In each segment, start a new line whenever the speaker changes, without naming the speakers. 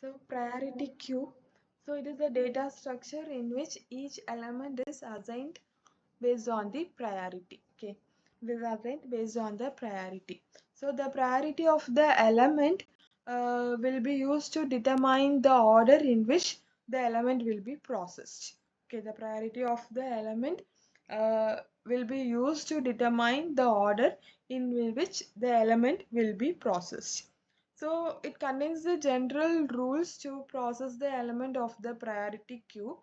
So priority queue. So it is a data structure in which each element is assigned based on the priority. Okay, it is assigned based on the priority. So the priority of the element will be used to determine the order in which the element will be processed. Okay, the priority of the element will be used to determine the order in which the element will be processed. So it contains the general rules to process the element of the priority queue.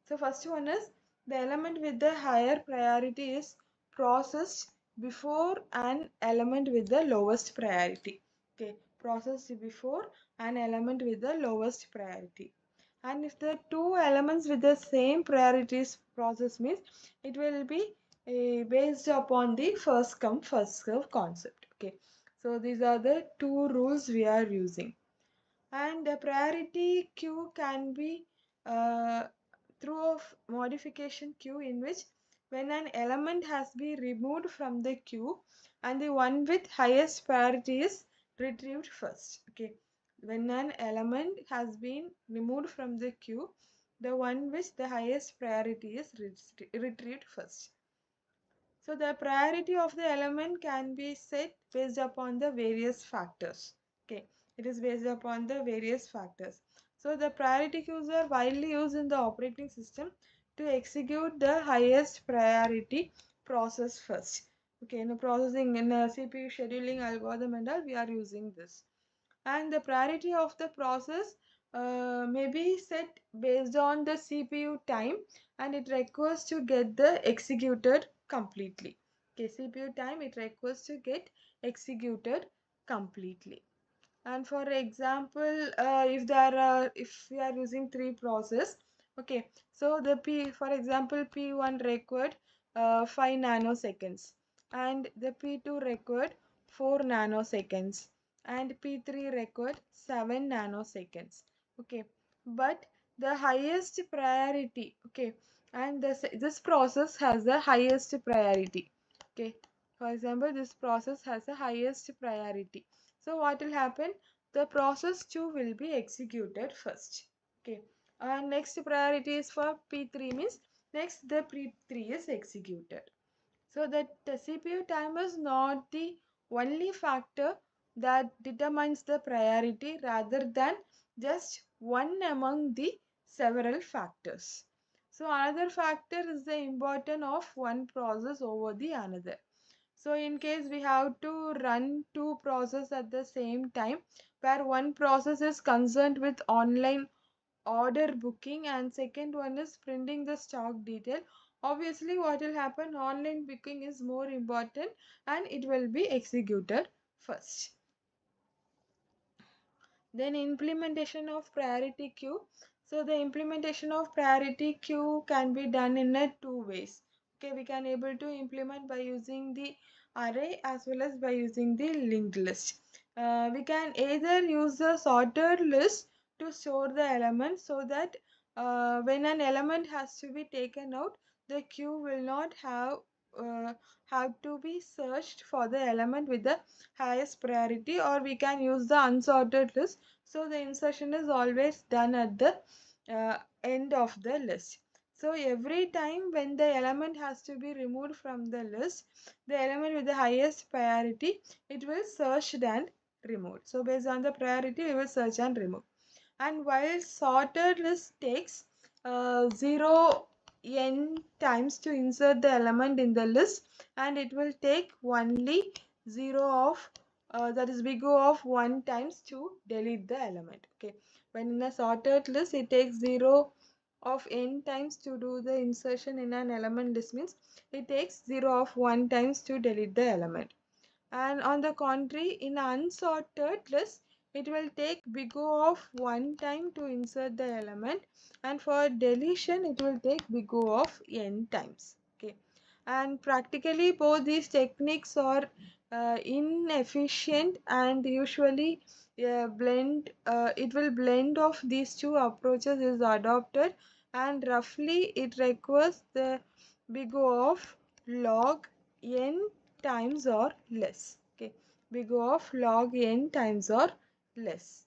So first one is the element with the higher priority is processed before an element with the lowest priority. Okay, processed before an element with the lowest priority. And if the two elements with the same priorities process means it will be based upon the first come first serve concept. Okay, so these are the two rules we are using. And the priority queue can be uh, through a modification queue in which when an element has been removed from the queue and the one with highest priority is retrieved first. Okay, when an element has been removed from the queue, the one with the highest priority is retrieved first. So the priority of the element can be set based upon the various factors. Okay, it is based upon the various factors. So the priority queues are widely used in the operating system to execute the highest priority process first. Okay, in the processing in a CPU scheduling algorithm and all, we are using this. And the priority of the process may be set based on the CPU time, and it requires to get the executed completely. Okay, CPU time it requires to get executed completely. And for example, if we are using three process, okay, so the for example P1 required 5 nanoseconds, and the P2 required 4 nanoseconds, and P3 required 7 nanoseconds. Okay, but the highest priority, okay, and this process has the highest priority. Okay, for example, this process has the highest priority. So what will happen? The process 2 will be executed first. Okay. Next priority is for P3 means next the P3 is executed. So that the CPU time is not the only factor that determines the priority rather than just one among the several factors. So another factor is the importance of one process over the another. So in case we have to run two processes at the same time, where one process is concerned with online order booking and second one is printing the stock detail, obviously what will happen, online booking is more important and it will be executed first. Then implementation of priority queue. So the implementation of priority queue can be done in a two ways. Okay, we can able to implement by using the array as well as by using the linked list. We can either use the sorted list to store the element so that when an element has to be taken out, the queue will not uh, have to be searched for the element with the highest priority, or we can use the unsorted list, so the insertion is always done at the end of the list. So every time when the element has to be removed from the list, the element with the highest priority, it will searched and removed. So based on the priority, we will search and remove. And while sorted list takes 0 n times to insert the element in the list, and it will take only 0 of that is big O of 1 times to delete the element. Okay, when in a sorted list it takes 0 of n times to do the insertion in an element list, means it takes 0 of 1 times to delete the element. And on the contrary, in unsorted list it will take big O of 1 time to insert the element, and for deletion it will take big O of n times. Okay, and practically both these techniques are inefficient, and usually it will blend of these two approaches is adopted, and roughly it requires the big O of log n times or less. Okay, big O of log n times or less.